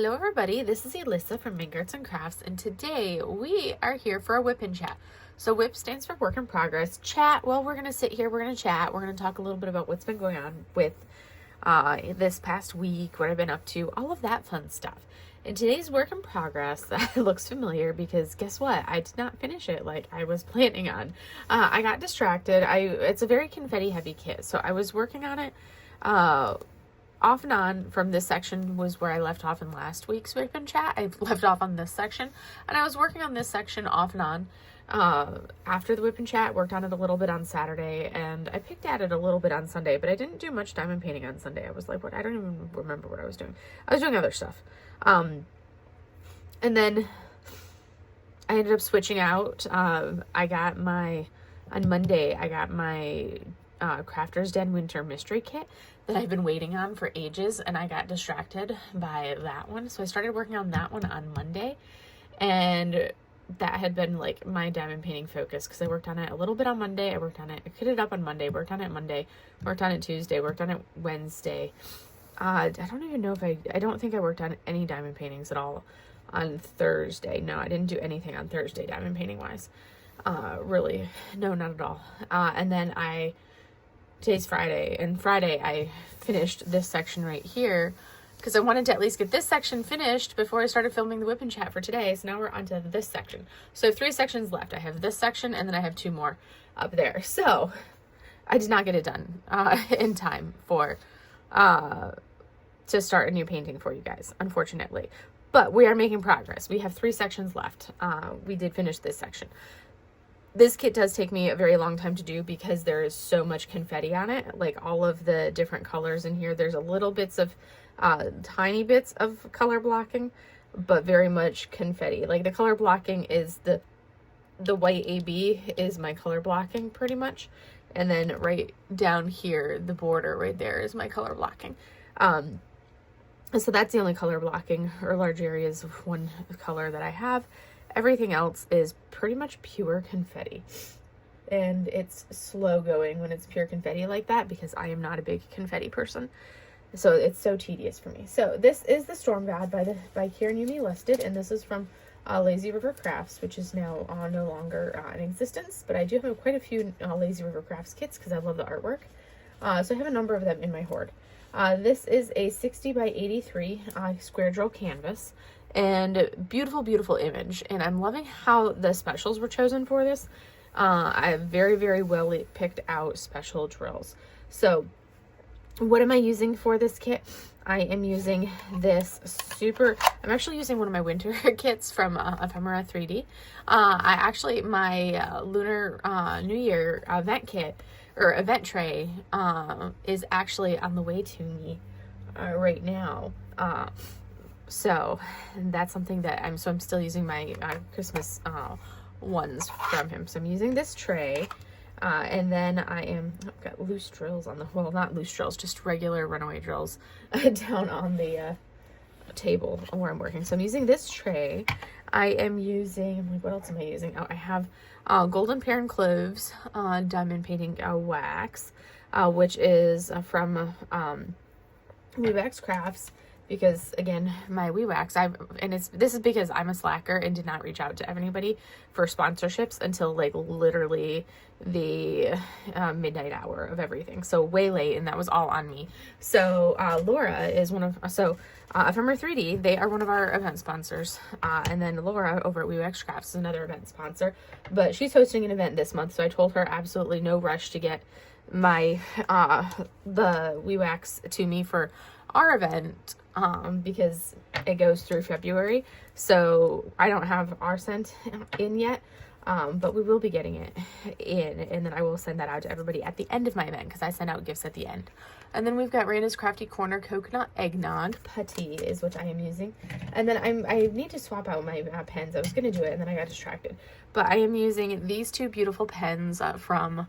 Hello everybody, this is Alyssa from Mink Arts and Crafts, and today we are here for a WIP and chat. So WIP stands for work in progress. Chat, well, we're going to sit here, we're going to chat, we're going to talk a little bit about what's been going on with this past week, what I've been up to, all of that fun stuff. And today's work in progress looks familiar because guess what? I did not finish it like I was planning on. I got distracted. It's a very confetti heavy kit, so I was working on it off and on. From this section was where I left off in last week's WIP and chat. I left off on this section, and I was working on this section off and on after the WIP and chat. Worked on it a little bit on Saturday, and I picked at it a little bit on Sunday, but I didn't do much diamond painting on Sunday. I was like, what? I don't even remember what I was doing. I was doing other stuff. And then I ended up switching out. On Monday, I got my Crafter's Den Winter Mystery Kit that I've been waiting on for ages, and I got distracted by that one. So I started working on that one on Monday, and that had been like my diamond painting focus because I worked on it a little bit on Monday. I kitted it up on Monday, worked on it Monday, worked on it Tuesday, worked on it Wednesday. I don't even know if I don't think I worked on any diamond paintings at all on Thursday. No, I didn't do anything on Thursday diamond painting wise. Really, no, not at all. And then today's Friday, and Friday I finished this section right here because I wanted to at least get this section finished before I started filming the WIP and chat for today. So now we're on to this section. So I have 3 sections left. I have this section, and then I have 2 more up there. So I did not get it done in time for to start a new painting for you guys, unfortunately. But we are making progress. We have 3 sections left. We did finish this section. This kit does take me a very long time to do because there is so much confetti on it. Like all of the different colors in here. There's a little bits of, tiny bits of color blocking, but very much confetti. Like the color blocking is the white AB is my color blocking pretty much. And then right down here, the border right there is my color blocking. So that's the only color blocking or large areas of one color that I have. Everything else is pretty much pure confetti, and it's slow going when it's pure confetti like that because I am not a big confetti person, so it's so tedious for me. So this is the Storm God by Kieran Yumi listed, and this is from Lazy River Crafts, which is now no longer in existence, but I do have quite a few Lazy River Crafts kits because I love the artwork. So I have a number of them in my hoard. This is a 60 by 83 square drill canvas, and beautiful, beautiful image. And I'm loving how the specials were chosen for this. I have very, very well picked out special drills. So what am I using for this kit? I am using this I'm actually using one of my winter kits from Ephemera 3D. My Lunar New Year event kit or event tray is actually on the way to me right now. So that's something that I'm still using my Christmas ones from him. So I'm using this tray, and then I've got loose drills on well, not loose drills, just regular runaway drills down on the table where I'm working. So I'm using this tray. I am using, what else am I using? Oh, I have Golden Pear and Cloves diamond painting wax, which is from WIP Crafts. Because again, my wax, this is because I'm a slacker and did not reach out to anybody for sponsorships until like literally the midnight hour of everything. So way late, and that was all on me. So Laura is Ephemera 3D, they are one of our event sponsors. And then Laura over at WIP Crafts is another event sponsor. But she's hosting an event this month, so I told her absolutely no rush to get my the wax to me for our event. Because it goes through February, so I don't have our scent in yet, but we will be getting it in, and then I will send that out to everybody at the end of my event because I send out gifts at the end. And then we've got Raina's Crafty Corner Coconut Eggnog Putty is what I am using, and then I need to swap out my pens. I was gonna do it and then I got distracted, but I am using these 2 beautiful pens from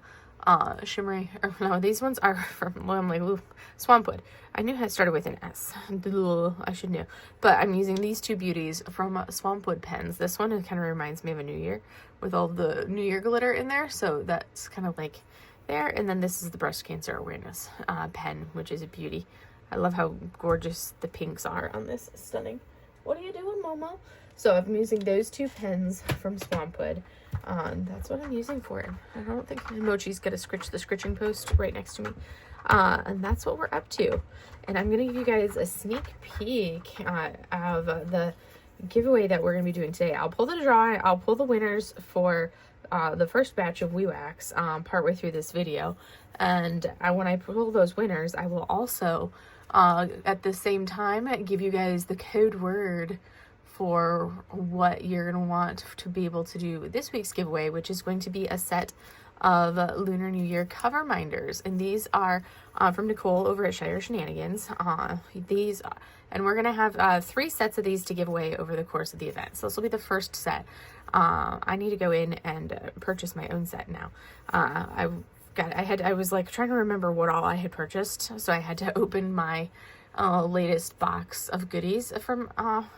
Shimmery, or no, these ones are from, well, I'm like, ooh, Swampwood. I knew it started with an S. I should know. But I'm using these 2 beauties from Swampwood pens. This one kind of reminds me of a New Year with all the New Year glitter in there. So that's kind of like there. And then this is the Breast Cancer Awareness pen, which is a beauty. I love how gorgeous the pinks are on this. Stunning. what are you doing, Mama? So I'm using those 2 pens from Swampwood. That's what I'm using for it. I don't think Mochi's gonna scritch the scritching post right next to me. And that's what we're up to. And I'm gonna give you guys a sneak peek of the giveaway that we're gonna be doing today. I'll pull the winners for the first batch of WIP partway through this video. And when I pull those winners, I will also at the same time give you guys the code word for what you're going to want to be able to do this week's giveaway, which is going to be a set of Lunar New Year cover minders. And these are from Nicole over at Shire Shenanigans. And we're going to have 3 sets of these to give away over the course of the event. So this will be the first set. I need to go in and purchase my own set now. I was like trying to remember what all I had purchased. So I had to open my latest box of goodies from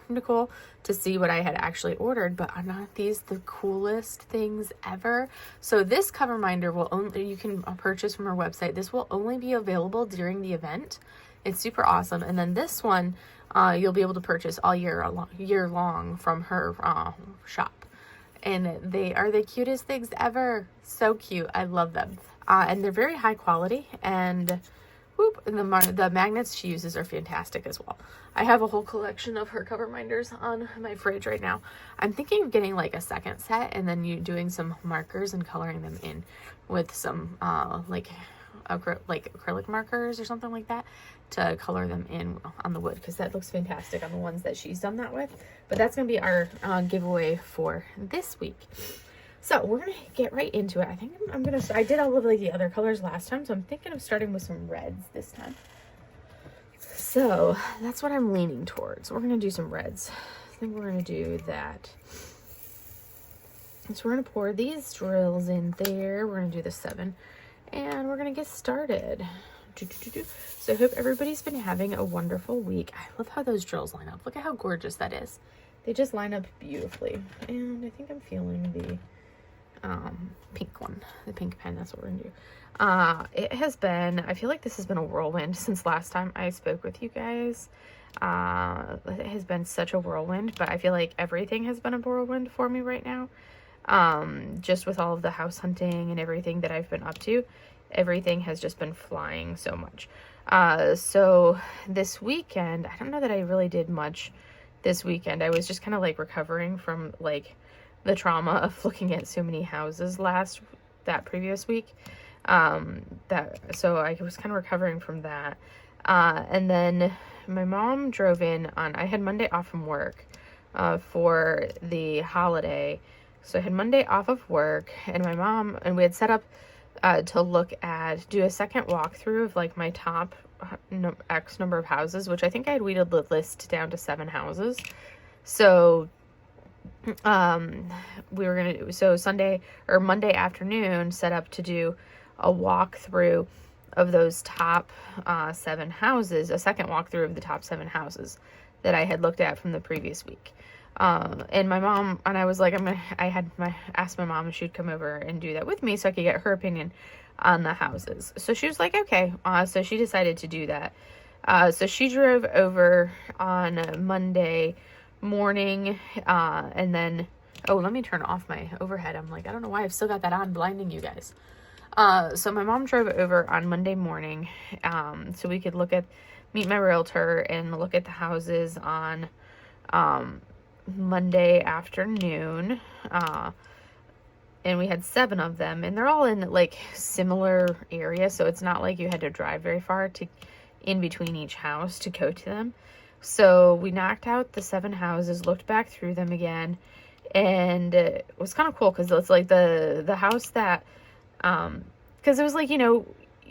Nicole to see what I had actually ordered, but are not these the coolest things ever? So this cover minder you can purchase from her website. This will only be available during the event. It's super awesome. And then this one you'll be able to purchase all year long from her shop, and they are the cutest things ever. So cute. I love them. And they're very high quality, and the magnets she uses are fantastic as well. I have a whole collection of her cover minders on my fridge right now. I'm thinking of getting like a second set and then doing some markers and coloring them in with some like acrylic markers or something like that to color them in on the wood, because that looks fantastic on the ones that she's done that with. But that's going to be our giveaway for this week. So we're going to get right into it. I think I did all of like the other colors last time, so I'm thinking of starting with some reds this time. So that's what I'm leaning towards. We're going to do some reds. I think we're going to do that. So we're going to pour these drills in there. We're going to do the 7, and we're going to get started. So I hope everybody's been having a wonderful week. I love how those drills line up. Look at how gorgeous that is. They just line up beautifully. And I think I'm feeling the pink one, the pink pen. That's what we're gonna do. It has been, I feel like this has been a whirlwind since last time I spoke with you guys. It has been such a whirlwind, but I feel like everything has been a whirlwind for me right now. Just with all of the house hunting and everything that I've been up to, everything has just been flying so much. So this weekend, I don't know that I really did much this weekend. I was just kind of like recovering from like the trauma of looking at so many houses that previous week. So I was kind of recovering from that. And then my mom drove in I had Monday off from work, for the holiday. So I had Monday off of work, and we had set up, to do a second walkthrough of like my top X number of houses, which I think I had weeded the list down to 7 houses. So we were going to, so Monday afternoon set up to do a walkthrough of those top 7 houses, a second walkthrough of the top 7 houses that I had looked at from the previous week. And my mom, and I was like, asked my mom if she'd come over and do that with me so I could get her opinion on the houses. So she was like, okay. So she decided to do that. So she drove over on Monday morning, and then, let me turn off my overhead. I'm like, I don't know why I've still got that on, blinding you guys. So my mom drove over on Monday morning, so we could meet my realtor and look at the houses on, Monday afternoon. And we had 7 of them, and they're all in like similar areas. So it's not like you had to drive very far in between each house to go to them. So we knocked out the 7 houses, looked back through them again, and it was kind of cool because it's like the house that, because it was like,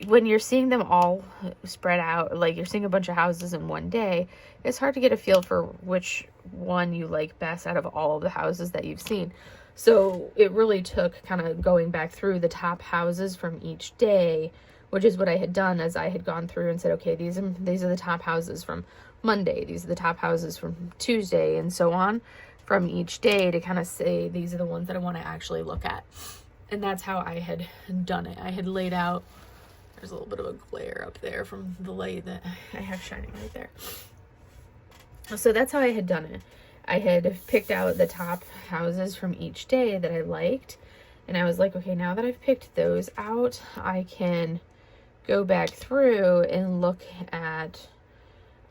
when you're seeing them all spread out, like you're seeing a bunch of houses in one day, it's hard to get a feel for which one you like best out of all of the houses that you've seen. So it really took kind of going back through the top houses from each day, which is what I had done, as I had gone through and said, okay, these are the top houses from Monday, these are the top houses from Tuesday, and so on from each day, to kind of say these are the ones that I want to actually look at. And that's how I had done it. I had laid out, there's a little bit of a glare up there from the light that I have shining right there. So that's how I had done it. I had picked out the top houses from each day that I liked. And I was like, okay, now that I've picked those out, I can go back through and look at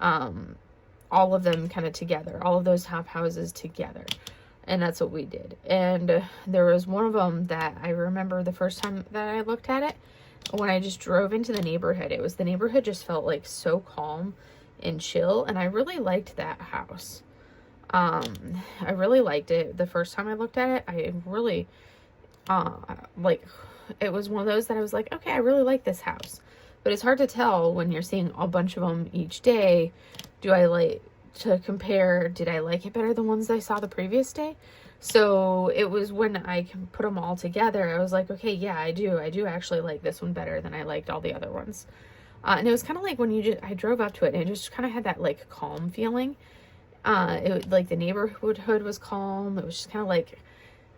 all of them kind of together, all of those top houses together. And that's what we did. And there was one of them that I remember the first time that I looked at it, when I just drove into the neighborhood. The neighborhood just felt like so calm and chill, and I really liked that house. I really liked it. The first time I looked at it, I really, it was one of those that I was like, okay, I really like this house. But it's hard to tell when you're seeing a bunch of them each day. Do I like to compare? Did I like it better than ones I saw the previous day? So it was when I put them all together, I was like, okay, yeah, I do actually like this one better than I liked all the other ones. And it was kind of like when I drove up to it, and it just kind of had that like calm feeling. Like the neighborhood was calm. It was just kind of like,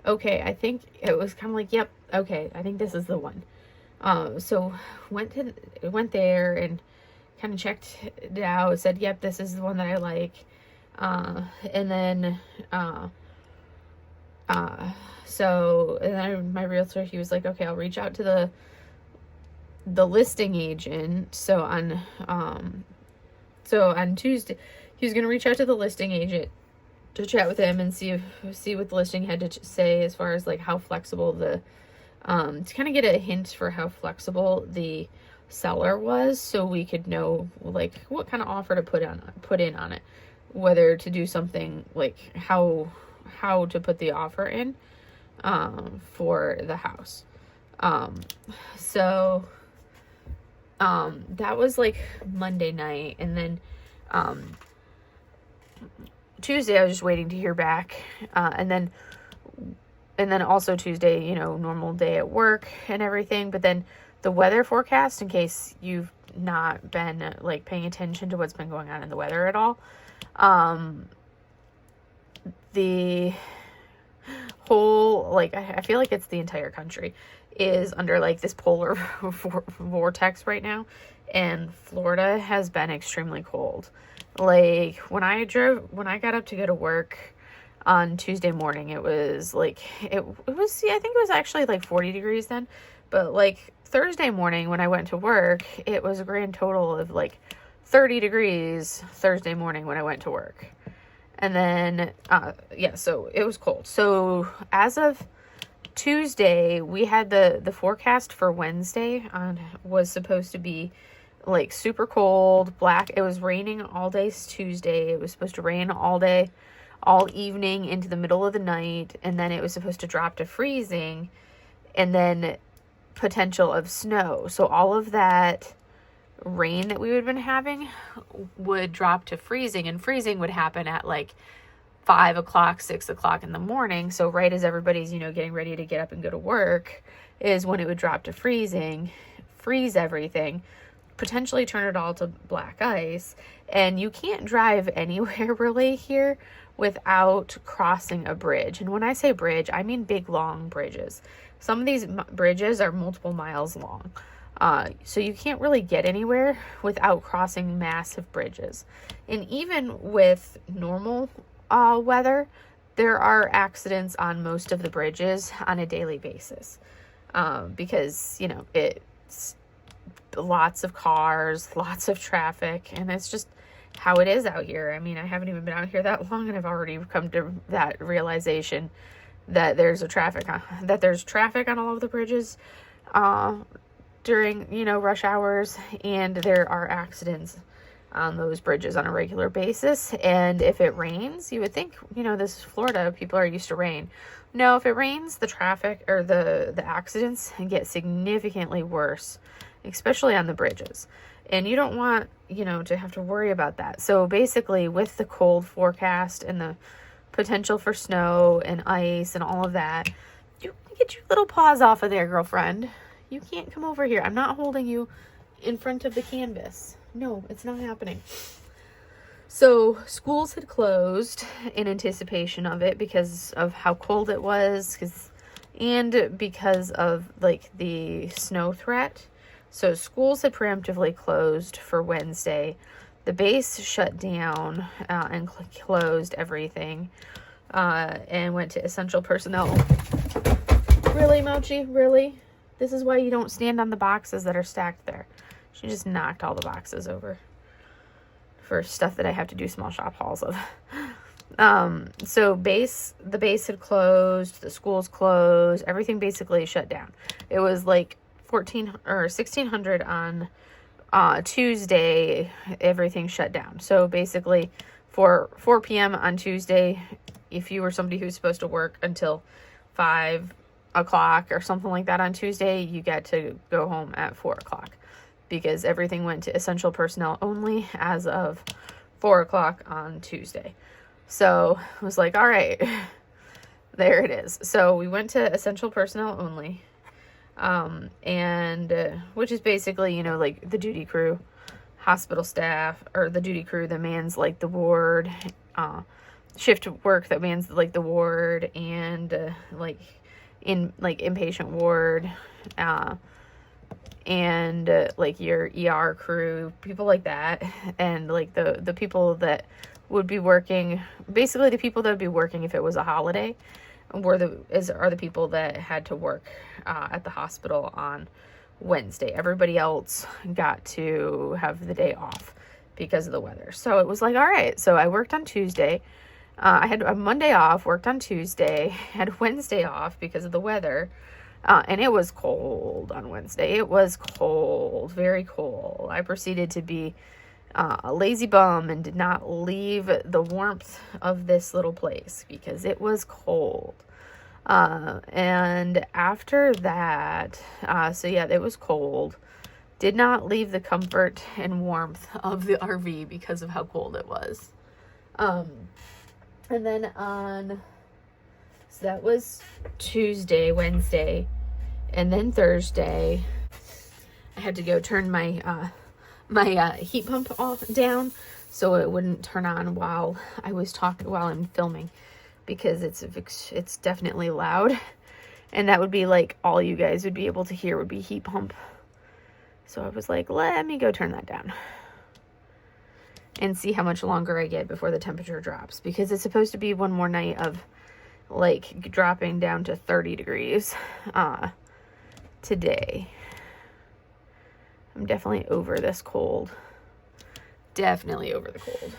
okay, I think it was kind of like, yep, okay, I think this is the one. So went there and kind of checked it out, said, yep, this is the one that I like. And then my realtor, he was like, okay, I'll reach out to the listing agent. So on Tuesday, he was going to reach out to the listing agent to chat with him and see what the listing had to say as far as like how flexible to kind of get a hint for how flexible the seller was, so we could know like what kind of offer to put in on it, whether to do something like how to put the offer in for the house. So that was like Monday night, and then Tuesday I was just waiting to hear back, and then also Tuesday, normal day at work and everything. But then the weather forecast, in case you've not been like paying attention to what's been going on in the weather at all, the whole, like, I feel like it's the entire country is under like this polar vortex right now, and Florida has been extremely cold. Like when I got up to go to work on Tuesday morning, it was like, I think it was actually like 40 degrees then, but like Thursday morning when I went to work, it was a grand total of like 30 degrees Thursday morning when I went to work. And then, so it was cold. So as of Tuesday, we had the forecast for Wednesday was supposed to be like super cold, black. It was raining all day Tuesday. It was supposed to rain all day, all evening into the middle of the night. And then it was supposed to drop to freezing, and then potential of snow. So all of that rain that we would have been having would drop to freezing, and freezing would happen at like 5 o'clock, 6 o'clock in the morning. So right as everybody's, getting ready to get up and go to work is when it would drop to freezing, freeze everything, potentially turn it all to black ice. And you can't drive anywhere really here without crossing a bridge. And when I say bridge, I mean big, long bridges. Some of these bridges are multiple miles long. So you can't really get anywhere without crossing massive bridges. And even with normal weather, there are accidents on most of the bridges on a daily basis. Because, it's lots of cars, lots of traffic, and it's just how it is out here. I mean, I haven't even been out here that long, and I've already come to that realization that there's traffic on all of the bridges during, rush hours, and there are accidents on those bridges on a regular basis. And if it rains, you would think, this is Florida, people are used to rain. No, if it rains, the traffic or the accidents get significantly worse, especially on the bridges. And you don't want, to have to worry about that. So basically, with the cold forecast and the potential for snow and ice and all of that, you can get your little paws off of there, girlfriend. You can't come over here. I'm not holding you in front of the canvas. No, it's not happening. So schools had closed in anticipation of it because of how cold it was, and because of like the snow threat. So schools had preemptively closed for Wednesday. the base shut down and closed everything and went to essential personnel. Really, Mochi? Really? This is why you don't stand on the boxes that are stacked there. She just knocked all the boxes over for stuff that I have to do small shop hauls of. So the base had closed, the schools closed, everything basically shut down. It was like 1600 on Tuesday, everything shut down. So basically for 4 p.m. on Tuesday, if you were somebody who's supposed to work until 5 o'clock or something like that on Tuesday, you get to go home at 4 o'clock because everything went to essential personnel only as of 4 o'clock on Tuesday. So I was like, all right, there it is. So we went to essential personnel only, and which is basically, you know, like the duty crew, hospital staff, or the duty crew that mans like the ward, shift work that mans like the ward, and like inpatient ward, and like your ER crew, people like that, and like the people that would be working, basically the people that would be working if it was a holiday are the people that had to work at the hospital on Wednesday. Everybody else got to have the day off because of the weather. So it was like, all right. So I worked on Tuesday. I had a Monday off, worked on Tuesday, had Wednesday off because of the weather. And it was cold on Wednesday. It was cold, very cold. I proceeded to be a lazy bum and did not leave the warmth of this little place because it was cold. And after that, so yeah, it was cold. Did not leave the comfort and warmth of the RV because of how cold it was. And then so that was Tuesday, Wednesday, and then Thursday, I had to go turn my heat pump down so it wouldn't turn on while I'm filming, because it's definitely loud, and that would be like all you guys would be able to hear would be heat pump. So I was like, let me go turn that down and see how much longer I get before the temperature drops, because it's supposed to be one more night of like dropping down to 30 degrees today. I'm definitely over this cold. Definitely over the cold.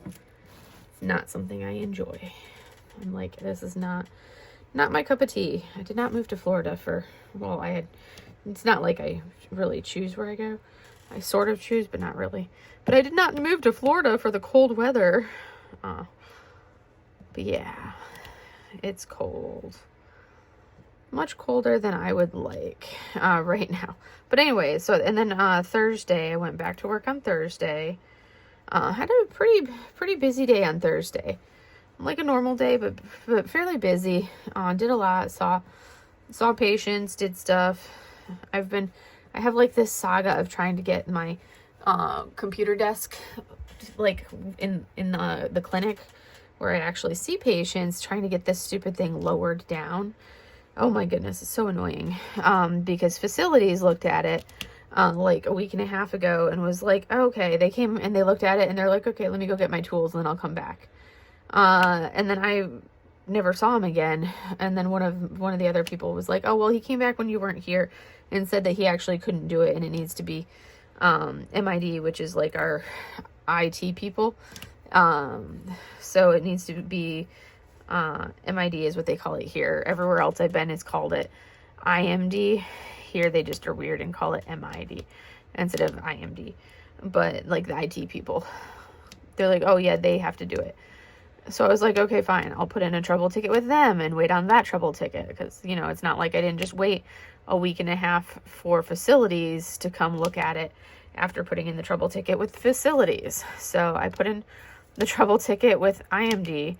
It's not something I enjoy. I'm like, this is not my cup of tea. I did not move to Florida it's not like I really choose where I go. I sort of choose, but not really. But I did not move to Florida for the cold weather. But yeah, it's cold. Much colder than I would like right now. But anyway, and then Thursday, I went back to work on Thursday. Had a pretty busy day on Thursday. Like a normal day, but fairly busy. Did a lot, saw patients, did stuff. I have like this saga of trying to get my computer desk like in the clinic where I actually see patients, trying to get this stupid thing lowered down. Oh my goodness, it's so annoying. Because facilities looked at it like a week and a half ago and was like, okay, they came and they looked at it and they're like, okay, let me go get my tools and then I'll come back. And then I never saw him again. And then one of the other people was like, oh, well, he came back when you weren't here and said that he actually couldn't do it and it needs to be MID, which is like our IT people. So it needs to be MID is what they call it here. Everywhere else I've been, it's called it IMD. Here they just are weird and call it MID instead of IMD. But like the IT people, they're like, oh yeah, they have to do it. So I was like, okay, fine. I'll put in a trouble ticket with them and wait on that trouble ticket. Because, you know, it's not like I didn't just wait a week and a half for facilities to come look at it after putting in the trouble ticket with facilities. So I put in the trouble ticket with IMD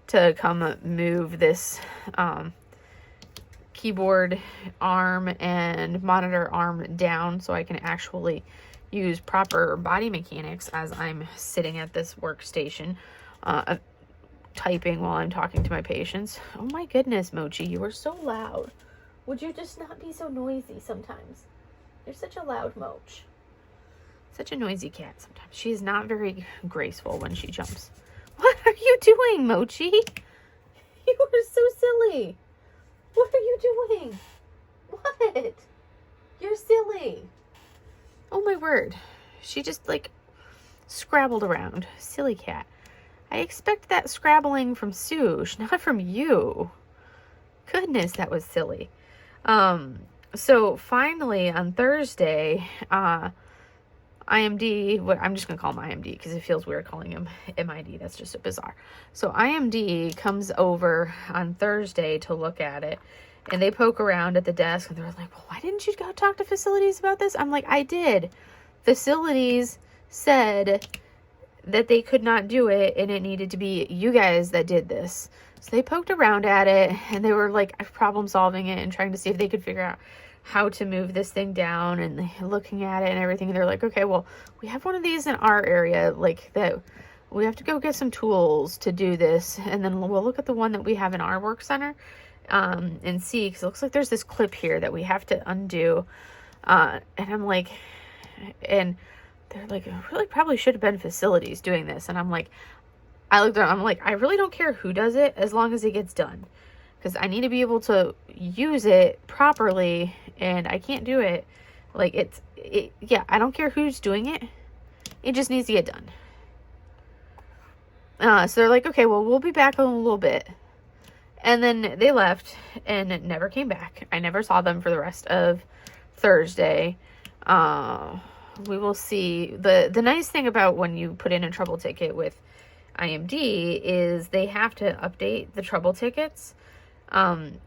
to come move this keyboard arm and monitor arm down so I can actually use proper body mechanics as I'm sitting at this workstation typing while I'm talking to my patients. Oh my goodness, Mochi, you are so loud. Would you just not be so noisy sometimes? You're such a loud moch. Such a noisy cat sometimes. She is not very graceful when she jumps. What are you doing, Mochi? You are so silly. What are you doing? What? You're silly. Oh my word. She just like scrabbled around. Silly cat. I expect that scrabbling from Sush, not from you. Goodness, that was silly. So finally on Thursday, IMD, I'm just going to call him IMD because it feels weird calling him MID. That's just bizarre. So IMD comes over on Thursday to look at it, and they poke around at the desk and they're like, well, why didn't you go talk to facilities about this? I'm like, I did. Facilities said that they could not do it and it needed to be you guys that did this. So they poked around at it and they were like problem solving it and trying to see if they could figure out how to move this thing down and looking at it and everything. And they're like, okay, well, we have one of these in our area, like that we have to go get some tools to do this. And then we'll look at the one that we have in our work center and see, because it looks like there's this clip here that we have to undo. And I'm like, and they're like, it really probably should have been facilities doing this. And I'm like, I looked at it, I'm like, I really don't care who does it as long as it gets done. Because I need to be able to use it properly, and I can't do it. Like, yeah, I don't care who's doing it. It just needs to get done. So they're like, okay, well, we'll be back in a little bit. And then they left and never came back. I never saw them for the rest of Thursday. We will see. The nice thing about when you put in a trouble ticket with IMD is they have to update the trouble tickets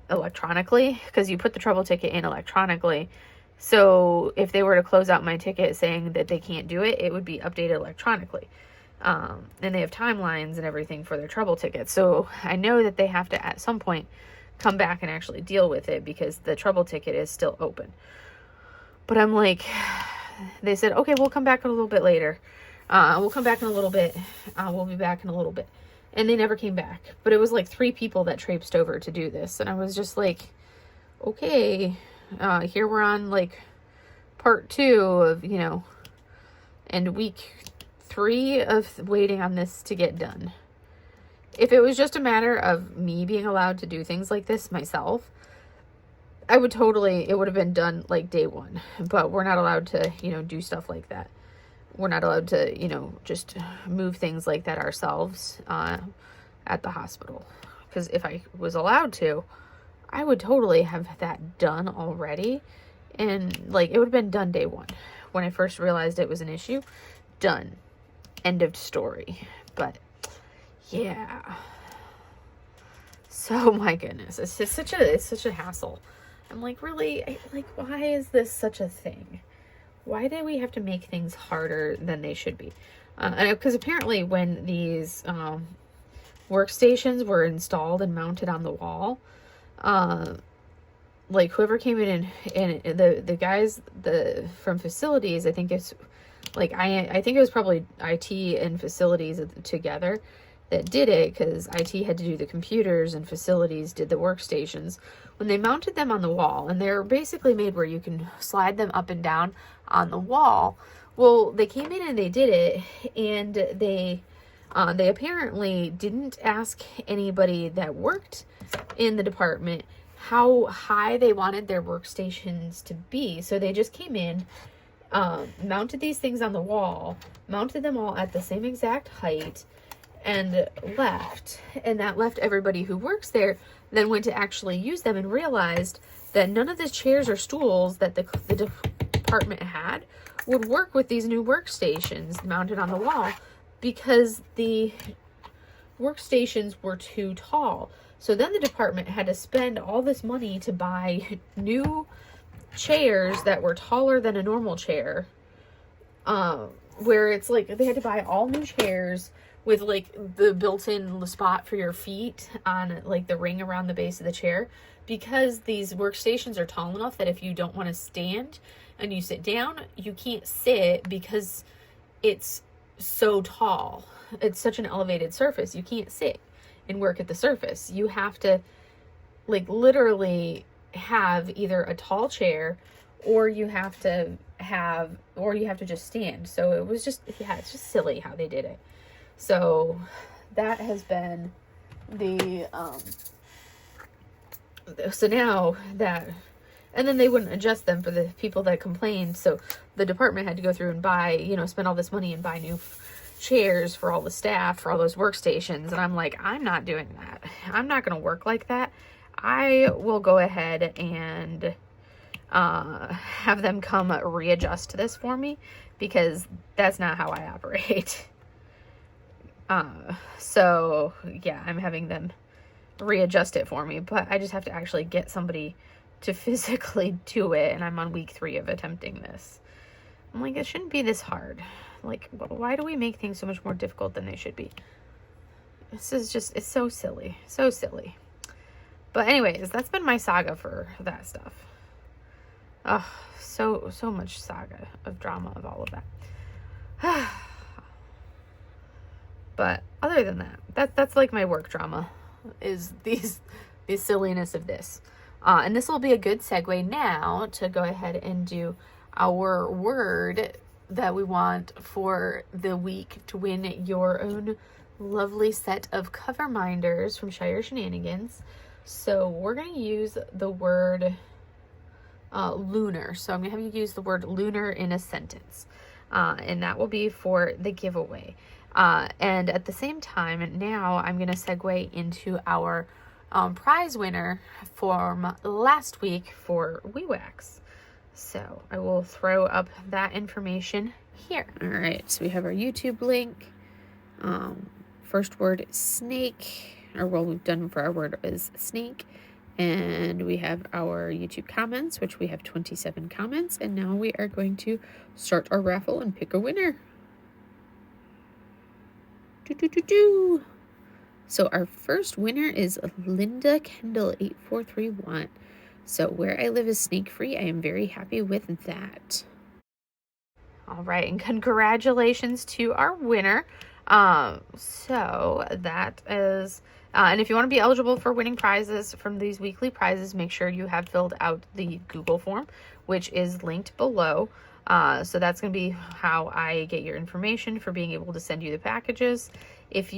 electronically, because you put the trouble ticket in electronically. So if they were to close out my ticket saying that they can't do it, it would be updated electronically. And they have timelines and everything for their trouble tickets. So I know that they have to at some point come back and actually deal with it because the trouble ticket is still open. But I'm like, they said, okay, we'll come back a little bit later. We'll come back in a little bit. We'll be back in a little bit. And they never came back. But it was like 3 people that traipsed over to do this. And I was just like, okay, here we're on like part 2 of, and week 3 of waiting on this to get done. If it was just a matter of me being allowed to do things like this myself, it would have been done like day 1. But we're not allowed to, do stuff like that. We're not allowed to, just move things like that ourselves at the hospital. Because if I was allowed to, I would totally have that done already. And, like, it would have been done day 1. When I first realized it was an issue, done. End of story. But, yeah. So, my goodness. It's just such a hassle. I'm like, really? Why is this such a thing? Why do we have to make things harder than they should be? Because apparently when these workstations were installed and mounted on the wall, like whoever came in and the guys from facilities, I think it's like I think it was probably IT and facilities together that did it, because IT had to do the computers and facilities did the workstations. When they mounted them on the wall, and they're basically made where you can slide them up and down on the wall. Well, they came in and they did it, and they apparently didn't ask anybody that worked in the department how high they wanted their workstations to be. So they just came in, mounted these things on the wall, mounted them all at the same exact height, and left. And that left everybody who works there then went to actually use them and realized that none of the chairs or stools that the department had would work with these new workstations mounted on the wall, because the workstations were too tall. So then the department had to spend all this money to buy new chairs that were taller than a normal chair, where it's like they had to buy all new chairs with like the built-in spot for your feet on like the ring around the base of the chair, because these workstations are tall enough that if you don't want to stand and you sit down, you can't sit because it's so tall. It's such an elevated surface. You can't sit and work at the surface. You have to like literally have either a tall chair or you have to just stand. So it was just, yeah, it's just silly how they did it. So that has been the, so now that, and then they wouldn't adjust them for the people that complained. So the department had to go through and buy, you know, spend all this money and buy new chairs for all the staff, for all those workstations. And I'm like, I'm not doing that. I'm not going to work like that. I will go ahead and have them come readjust this for me, because that's not how I operate. So yeah, I'm having them readjust it for me, but I just have to actually get somebody to physically do it, and I'm on week 3 of attempting this. I'm like, it shouldn't be this hard. Like, why do we make things so much more difficult than they should be? This is just, it's so silly. So silly. But anyways, that's been my saga for that stuff. Oh, so much saga of drama of all of that. But other than that, that's like my work drama, is the silliness of this. And this will be a good segue now to go ahead and do our word that we want for the week to win your own lovely set of cover minders from Shire Shenanigans. So we're going to use the word lunar. So I'm going to have you use the word lunar in a sentence. And that will be for the giveaway. And at the same time, now I'm going to segue into our prize winner from last week for WeWax. So I will throw up that information here. All right, so we have our YouTube link. First word is snake, or what we've done for our word is snake. And we have our YouTube comments, which we have 27 comments. And now we are going to start our raffle and pick a winner. So our first winner is Linda Kendall 8431. So where I live is snake free. I am very happy with that. All right, and congratulations to our winner. So that is, and if you want to be eligible for winning prizes from these weekly prizes, make sure you have filled out the Google form, which is linked below. So that's going to be how I get your information for being able to send you the packages. If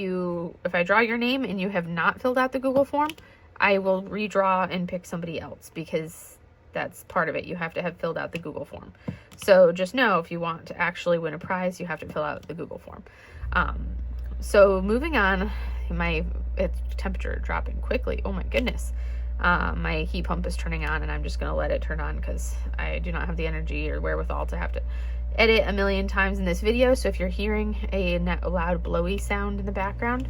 I draw your name and you have not filled out the Google form, I will redraw and pick somebody else, because that's part of it. You have to have filled out the Google form. So just know, if you want to actually win a prize, you have to fill out the Google form. So moving on, it's temperature dropping quickly. Oh my goodness. My heat pump is turning on, and I'm just going to let it turn on because I do not have the energy or wherewithal to have to edit a million times in this video. So if you're hearing a loud blowy sound in the background,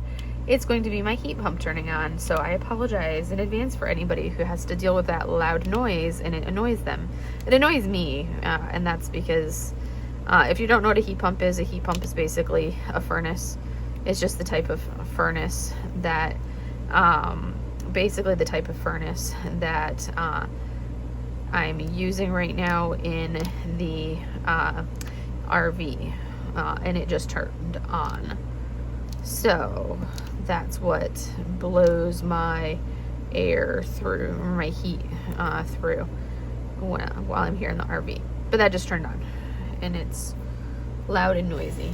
it's going to be my heat pump turning on. So I apologize in advance for anybody who has to deal with that loud noise and it annoys them. It annoys me, and that's because if you don't know what a heat pump is basically a furnace. It's just the type of furnace that I'm using right now in the RV, and it just turned on. So that's what blows my air through, my heat through while I'm here in the RV. But that just turned on, and it's loud and noisy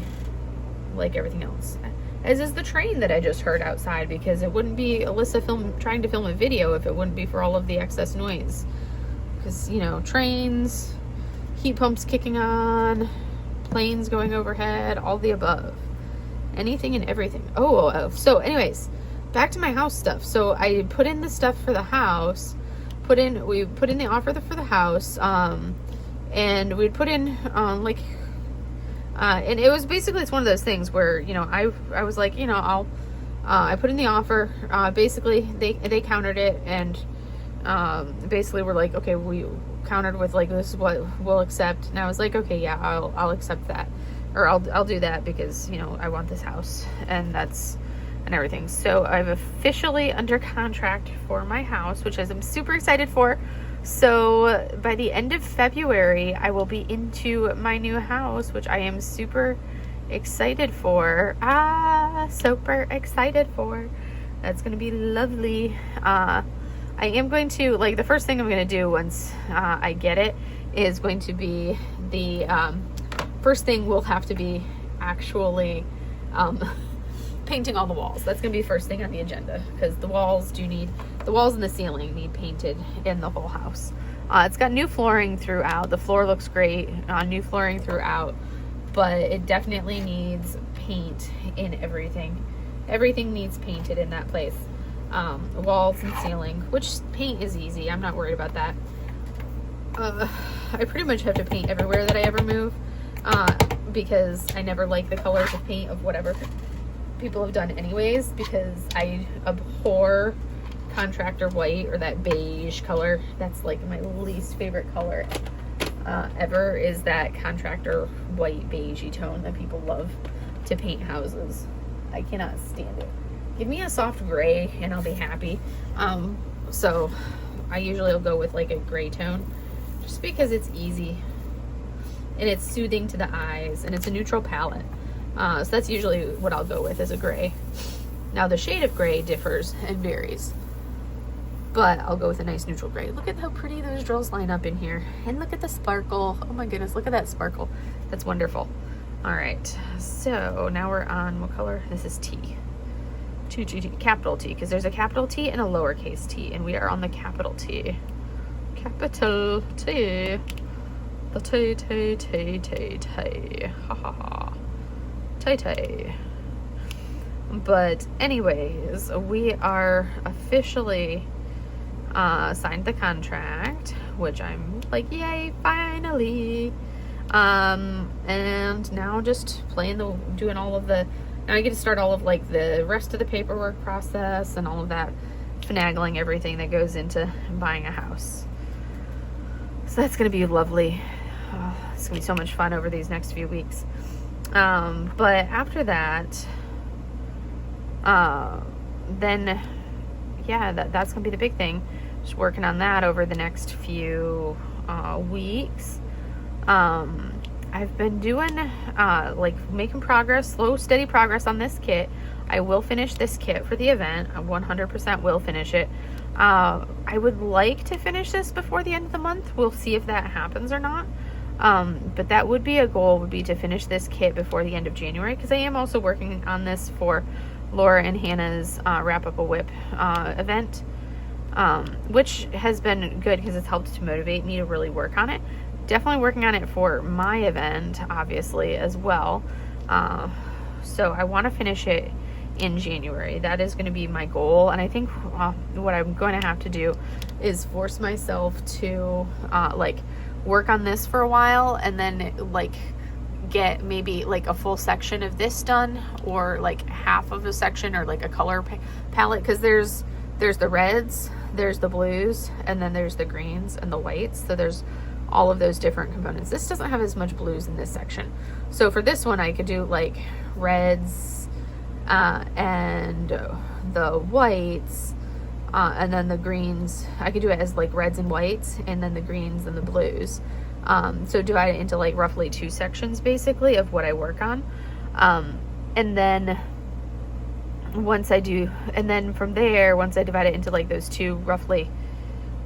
like everything else. As is the train that I just heard outside, because it wouldn't be Alyssa trying to film a video if it wouldn't be for all of the excess noise. Because, you know, trains, heat pumps kicking on, planes going overhead, all the above. Anything and everything. So anyways, back to my house stuff. So I put in the stuff for the house, we put in the offer for the house, and we'd put in, and it was basically, it's one of those things where, you know, I was like, you know, I put in the offer, basically they countered it, and, basically we're like, okay, we countered with like, this is what we'll accept. And I was like, okay, yeah, I'll accept that, or I'll do that, because, you know, I want this house and everything. So I've officially under contract for my house, which I'm super excited for. So by the end of February, I will be into my new house, which I am super excited for. Super excited for. That's going to be lovely. I am going to, like, the first thing I'm going to do once I get it is going to be the first thing will have to be actually painting all the walls. That's going to be first thing on the agenda, because the walls and the ceiling need painted in the whole house. It's got new flooring throughout. The floor looks great, new flooring throughout, but it definitely needs paint in everything. Everything needs painted in that place. Walls and ceiling, which paint is easy. I'm not worried about that. I pretty much have to paint everywhere that I ever move, because I never like the colors of paint of whatever people have done anyways, because I abhor contractor white, or that beige color. That's like my least favorite color ever, is that contractor white beigey tone that people love to paint houses. I cannot stand it. Give me a soft gray and I'll be happy. So I usually will go with like a gray tone, just because it's easy and it's soothing to the eyes, and it's a neutral palette. So that's usually what I'll go with, is a gray. Now the shade of gray differs and varies, but I'll go with a nice neutral gray. Look at how pretty those drills line up in here, and look at the sparkle. Oh my goodness, look at that sparkle. That's wonderful. All right, so now we're on, what color? This is T. Capital T, because there's a capital T and a lowercase t, and we are on the capital T. Capital T. The T, T, T, T, T. Ha ha ha. T, T. But anyways, we are officially signed the contract, which I'm like, yay, finally. And now just doing all of the, now I get to start all of like the rest of the paperwork process and all of that finagling, everything that goes into buying a house. So that's going to be lovely. It's going to be so much fun over these next few weeks. But after that, then yeah, that's going to be the big thing. Just working on that over the next few weeks. I've been doing like making progress, slow, steady progress on this kit. I will finish this kit for the event. I 100% will finish it. I would like to finish this before the end of the month. We'll see if that happens or not. But that would be a goal, would be to finish this kit before the end of January, because I am also working on this for Laura and Hannah's Wrap Up a WIP event, which has been good because it's helped to motivate me to really work on it. Definitely working on it for my event, obviously, as well. So I want to finish it in January. That is going to be my goal. And I think what I'm going to have to do is force myself to like work on this for a while, and then like get maybe like a full section of this done, or like half of a section, or like a color palette, because there's the reds, there's the blues, and then there's the greens and the whites. So there's all of those different components. This doesn't have as much blues in this section. So for this one, I could do like reds and the whites, and then the greens. I could do it as like reds and whites, and then the greens and the blues. So divide it into like roughly 2 sections basically of what I work on. And then once I do, and then from there, once I divide it into like those two, roughly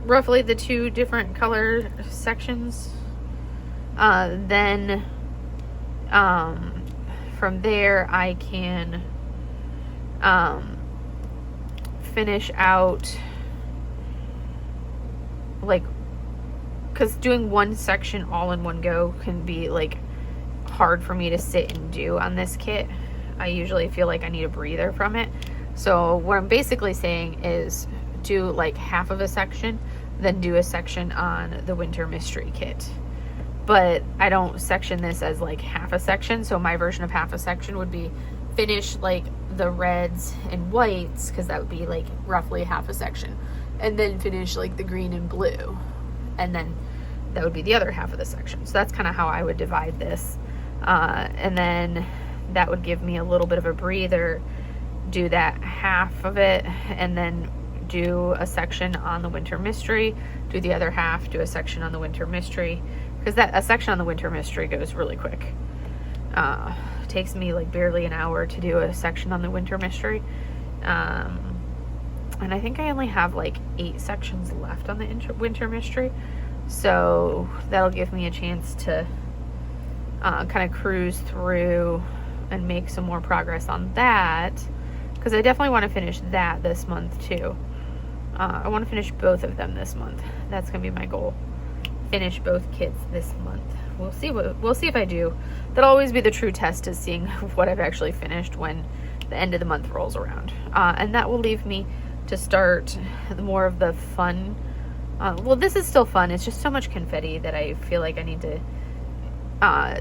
the 2 different color sections, then from there I can finish out, like, because doing one section all in one go can be like hard for me to sit and do on this kit. I usually feel like I need a breather from it. So what I'm basically saying is do like half of a section, then do a section on the winter mystery kit. But I don't section this as like half a section. So my version of half a section would be finish like the reds and whites, because that would be like roughly half a section, and then finish like the green and blue, and then that would be the other half of the section. So that's kind of how I would divide this, and then that would give me a little bit of a breather, do that half of it, and then do a section on the winter mystery, do the other half, do a section on the winter mystery, because a section on the winter mystery goes really quick. Takes me like barely an hour to do a section on the winter mystery. And I think I only have like 8 sections left on the winter mystery. So that'll give me a chance to kind of cruise through and make some more progress on that. Because I definitely want to finish that this month too. I want to finish both of them this month. That's going to be my goal. Finish both kits this month. We'll see if I do. That'll always be the true test, is seeing what I've actually finished when the end of the month rolls around. And that will leave me to start more of the fun. Well, this is still fun. It's just so much confetti that I feel like I need to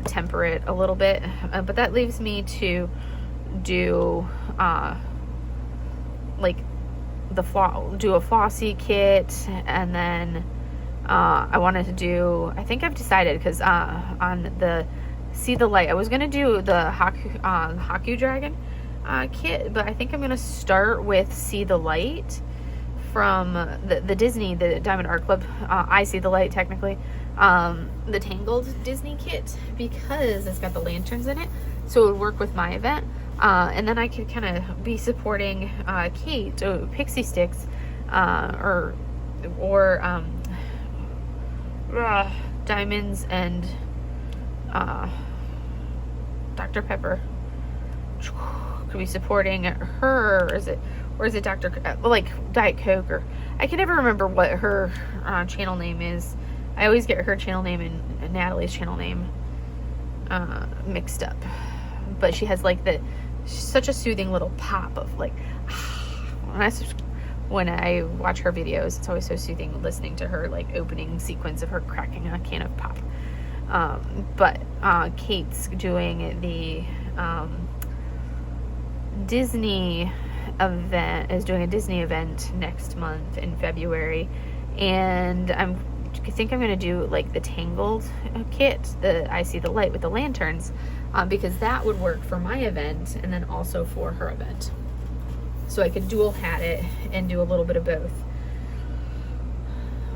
temper it a little bit. But that leaves me to do like do a flossy kit, and then I wanted to do, I think I've decided, because on the See the Light, I was going to do the Haku Dragon kit, but I think I'm going to start with See the Light from the Disney, the Diamond Art Club, I See the Light technically, the Tangled Disney kit, because it's got the lanterns in it, so it would work with my event. And then I could kind of be supporting Kate, Pixie Sticks, or Diamonds and Dr. Pepper. Could be supporting her, or is it Dr. like Diet Coke, or I can never remember what her channel name is. I always get her channel name and Natalie's channel name mixed up. But she has like such a soothing little pop of like, when I watch her videos, it's always so soothing listening to her like opening sequence of her cracking a can of pop. But Kate's doing the Disney event, is doing a Disney event next month in February, and I think I'm going to do like the Tangled kit, the I See the Light with the lanterns, because that would work for my event and then also for her event. So I could dual hat it and do a little bit of both.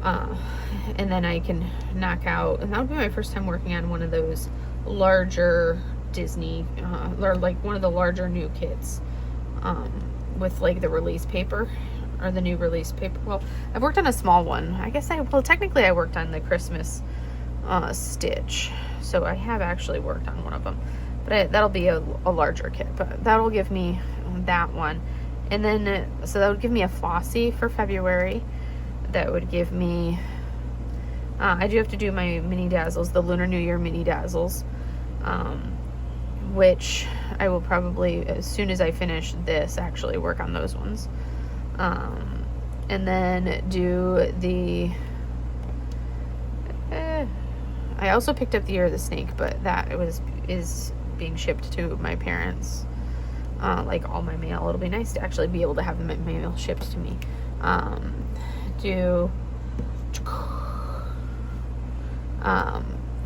And then I can knock out, and that would be my first time working on one of those larger Disney, or like one of the larger new kits, with like the release paper, or the new release paper. Well, I've worked on a small one. I guess technically I worked on the Christmas stitch. So I have actually worked on one of them, but that'll be a larger kit, but that'll give me that one. And then, so that would give me a flossy for February. That would give me, I do have to do my mini dazzles, the Lunar New Year mini dazzles, which I will probably, as soon as I finish this, actually work on those ones. And then do the, I also picked up the Year of the Snake, but that is being shipped to my parents, like all my mail. It'll be nice to actually be able to have my mail shipped to me.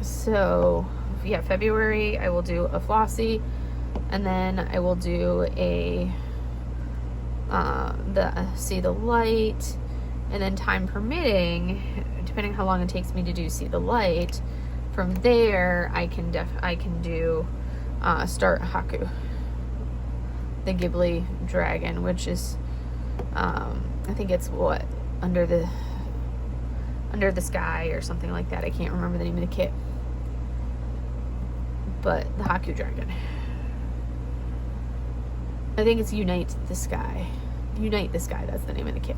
So yeah, February I will do a flossy, and then I will do a the See the Light, and then time permitting, depending how long it takes me to do See the Light, from there I can do start Haku, the Ghibli dragon, which is I think it's what, under the sky or something like that. I can't remember the name of the kit, but the Haku dragon. I think it's Unite the Sky. Unite the Sky, that's the name of the kit.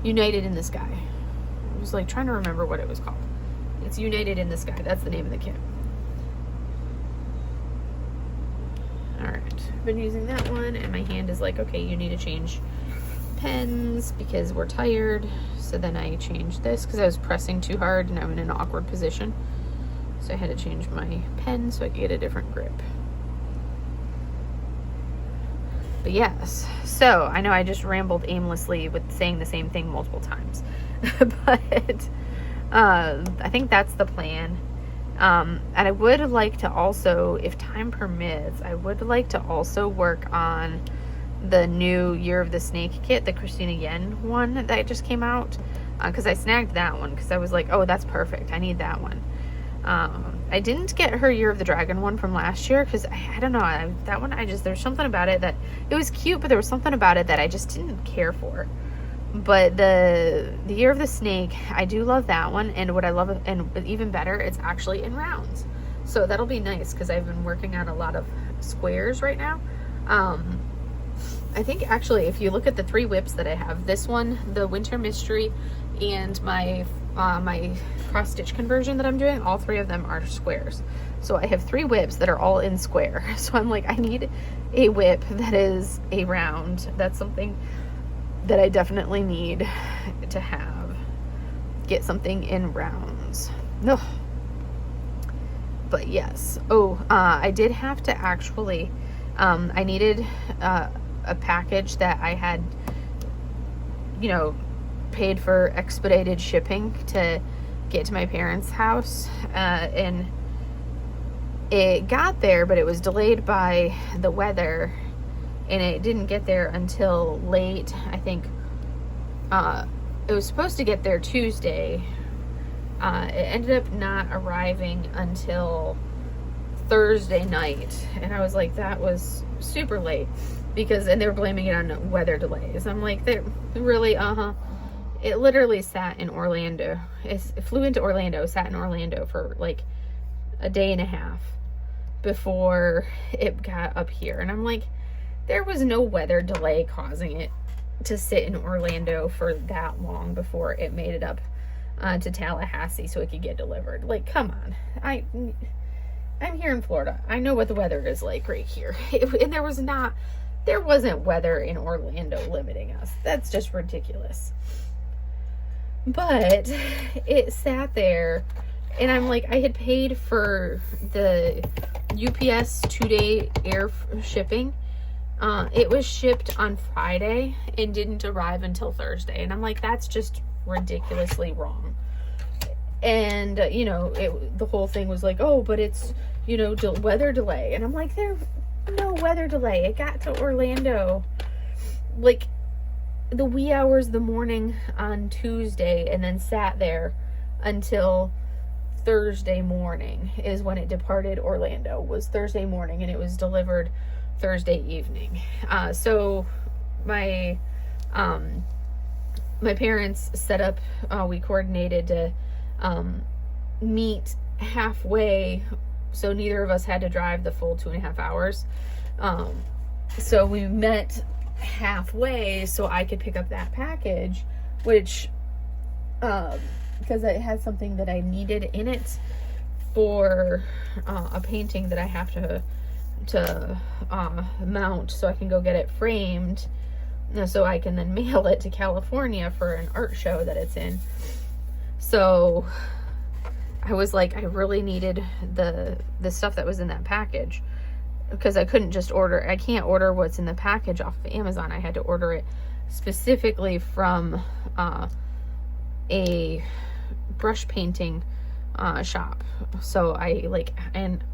United in the Sky. I was like trying to remember what it was called. It's United in the Sky, that's the name of the kit. Alright, I've been using that one, and my hand is like, okay, you need to change pens because we're tired. So then I changed this because I was pressing too hard and I'm in an awkward position. So I had to change my pen so I could get a different grip. But yes, so I know I just rambled aimlessly with saying the same thing multiple times. But I think that's the plan. And I would like to also, if time permits, I would like to also work on the new Year of the Snake kit, the Christina Yen one that just came out, because I snagged that one because I was like, oh, that's perfect, I need that one. I didn't get her Year of the Dragon one from last year because I don't know, that one there's something about it that it was cute, but there was something about it that I just didn't care for. But the Year of the Snake, I do love that one, and what I love, and even better, it's actually in rounds, so that'll be nice because I've been working on a lot of squares right now. I think actually if you look at the 3 WIPs that I have, this one, the Winter Mystery, and my my cross stitch conversion that I'm doing, all 3 of them are squares. So I have 3 WIPs that are all in square. So I'm like, I need a WIP that is a round. That's something that I definitely need to have. Get something in rounds. No. But yes. Oh, I did have to actually, I needed a package that I had, you know, paid for expedited shipping to get to my parents' house, and it got there, but it was delayed by the weather, and it didn't get there until late. I think it was supposed to get there Tuesday. It ended up not arriving until Thursday night, and I was like, that was super late, because, and they were blaming it on weather delays. I'm like, they're really, it literally sat in Orlando. It flew into Orlando, sat in Orlando for like a day and a half before it got up here. And I'm like, there was no weather delay causing it to sit in Orlando for that long before it made it up to Tallahassee so it could get delivered. Like, come on. I'm here in Florida. I know what the weather is like right here. And there wasn't weather in Orlando limiting us. That's just ridiculous. But it sat there, and I'm like, I had paid for the UPS 2-day air shipping. It was shipped on Friday and didn't arrive until Thursday. And I'm like, that's just ridiculously wrong. And, you know, the whole thing was like, oh, but it's, you know, weather delay. And I'm like, there's no weather delay. It got to Orlando, like, the wee hours of the morning on Tuesday, and then sat there until Thursday morning is when it departed Orlando. Was Thursday morning, and it was delivered Thursday evening. So my parents set up, we coordinated to meet halfway, so neither of us had to drive the full 2.5 hours. So we met halfway so I could pick up that package, which because it had something that I needed in it for a painting that I have to mount so I can go get it framed, so I can then mail it to California for an art show that it's in. So I was like, I really needed the stuff that was in that package, because I couldn't just order. I can't order what's in the package off of Amazon. I had to order it specifically from a brush painting shop. So I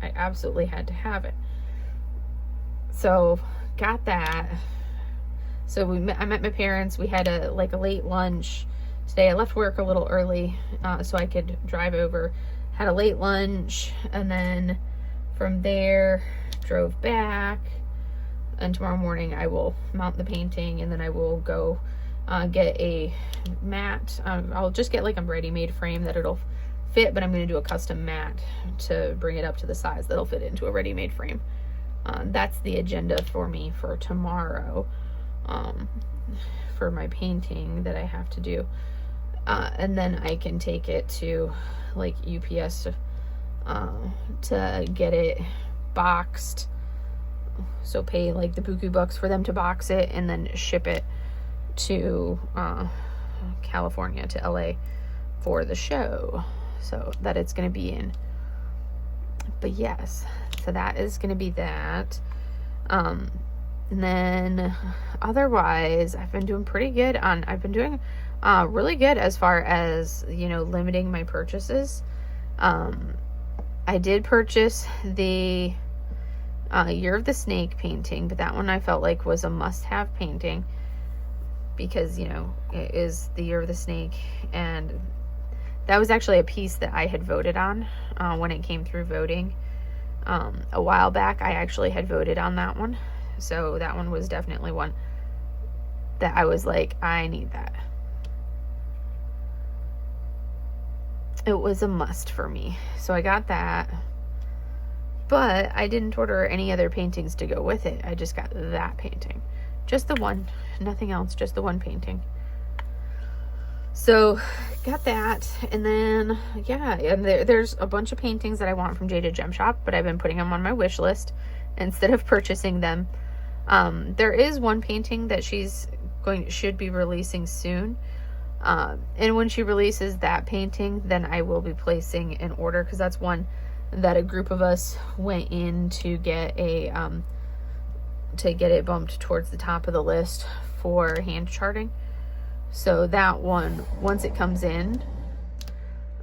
absolutely had to have it. So got that. So I met my parents. We had a late lunch today. I left work a little early so I could drive over. Had a late lunch, and then from there drove back, and tomorrow morning I will mount the painting, and then I will go get a mat. I'll just get like a ready-made frame that it'll fit, but I'm going to do a custom mat to bring it up to the size that'll fit into a ready-made frame. That's the agenda for me for tomorrow, for my painting that I have to do, and then I can take it to like UPS to get it boxed, so pay like the buku bucks for them to box it and then ship it to California, to LA for the show, so that it's going to be in. But yes, so that is going to be that. And then otherwise I've been doing pretty good on, I've been doing really good as far as, you know, limiting my purchases. I did purchase the Year of the Snake painting, but that one I felt like was a must-have painting because, you know, it is the Year of the Snake, and that was actually a piece that I had voted on when it came through voting. A while back, I actually had voted on that one. So that one was definitely one that I was like, I need that. It was a must for me. So I got that. But I didn't order any other paintings to go with it. I just got that painting. Just the one. Nothing else. Just the one painting. So, got that. And then, yeah. And there's a bunch of paintings that I want from Jaded Gem Shop. But I've been putting them on my wish list instead of purchasing them. There is one painting that should be releasing soon. And when she releases that painting, then I will be placing an order. Because that's one that a group of us went in to get it bumped towards the top of the list for hand charting. So that one, once it comes in,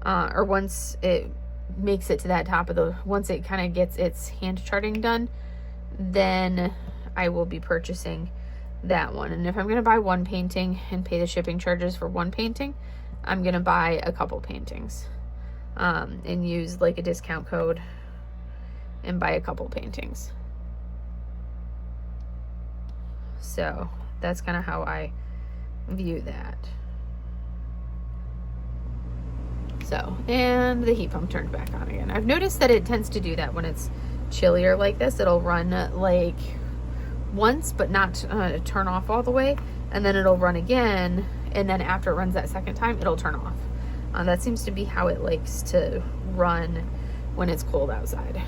or once it makes it to that top of once it kind of gets its hand charting done, then I will be purchasing that one. And if I'm going to buy one painting and pay the shipping charges for one painting, I'm going to buy a couple paintings. And use like a discount code and buy a couple paintings. So that's kind of how I view that. So, and the heat pump turned back on again. I've noticed that it tends to do that when it's chillier like this. It'll run like once, but not turn off all the way. And then it'll run again. And then after it runs that second time, it'll turn off. That seems to be how it likes to run when it's cold outside.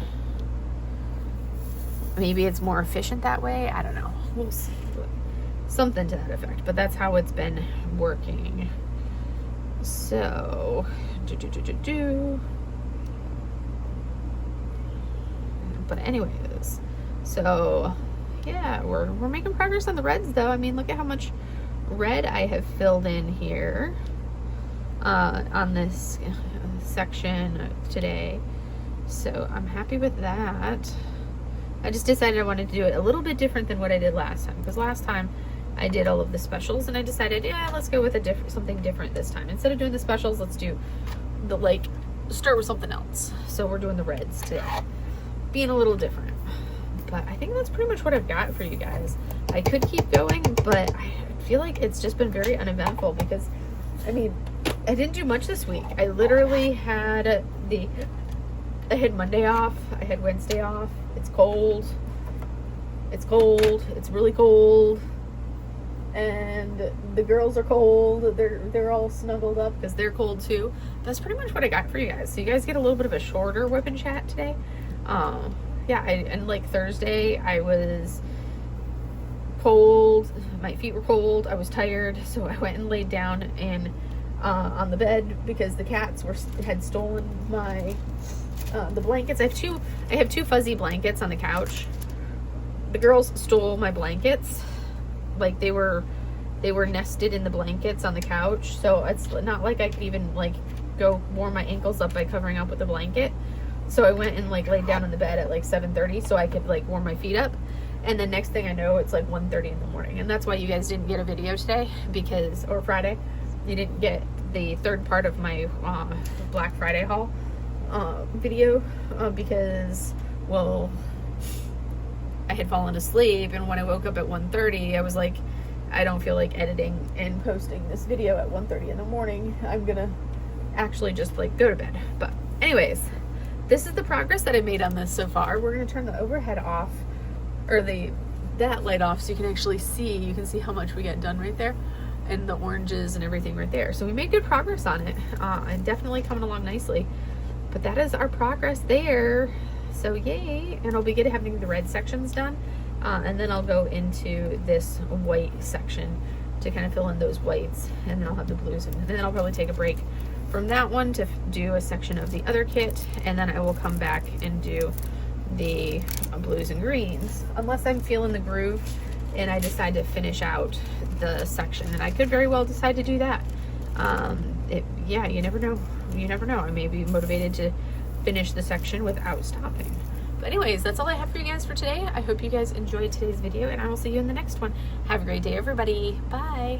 Maybe it's more efficient that way. I don't know. We'll see. Something to that effect. But that's how it's been working. So, But anyways, so yeah, we're making progress on the reds though. I mean, look at how much red I have filled in here. On this section today, so I'm happy with that. I just decided I wanted to do it a little bit different than what I did last time, because last time I did all of the specials and I decided, yeah, let's go with something different this time. Instead of doing the specials, let's do start with something else. So we're doing the reds today, being a little different. But I think that's pretty much what I've got for you guys. I could keep going, but I feel like it's just been very uneventful because, I mean, I didn't do much this week. I literally had I had Monday off. I had Wednesday off. It's cold. It's cold. It's really cold. And the girls are cold. They're all snuggled up because they're cold too. That's pretty much what I got for you guys. So you guys get a little bit of a shorter whip and chat today. Yeah, and like Thursday, I was cold. My feet were cold. I was tired. So I went and laid down and on the bed because the cats had stolen my the blankets. I have two fuzzy blankets on the couch. The girls stole my blankets. Like they were nested in the blankets on the couch. So it's not like I could even like go warm my ankles up by covering up with a blanket. So I went and like laid down in the bed at like 7:30 so I could like warm my feet up. And then next thing I know, it's like 1:30 in the morning. And that's why you guys didn't get a video today or Friday. You didn't get the third part of my Black Friday haul video because, well, I had fallen asleep, and when I woke up at 1:30, I was like, I don't feel like editing and posting this video at 1:30 in the morning. I'm gonna actually just like go to bed. But anyways, this is the progress that I made on this so far. We're gonna turn the overhead off, or that light off, so you can actually see. You can see how much we got done right there, and the oranges and everything right there. So we made good progress on it. And definitely coming along nicely. But that is our progress there. So yay. And I'll be having the red sections done. And then I'll go into this white section to kind of fill in those whites. And then I'll have the blues. And then I'll probably take a break from that one to do a section of the other kit. And then I will come back and do the blues and greens. Unless I'm feeling the groove and I decide to finish out the section. And I could very well decide to do that. Yeah, you never know. You never know. I may be motivated to finish the section without stopping. But anyways, that's all I have for you guys for today. I hope you guys enjoyed today's video, and I will see you in the next one. Have a great day, everybody. Bye.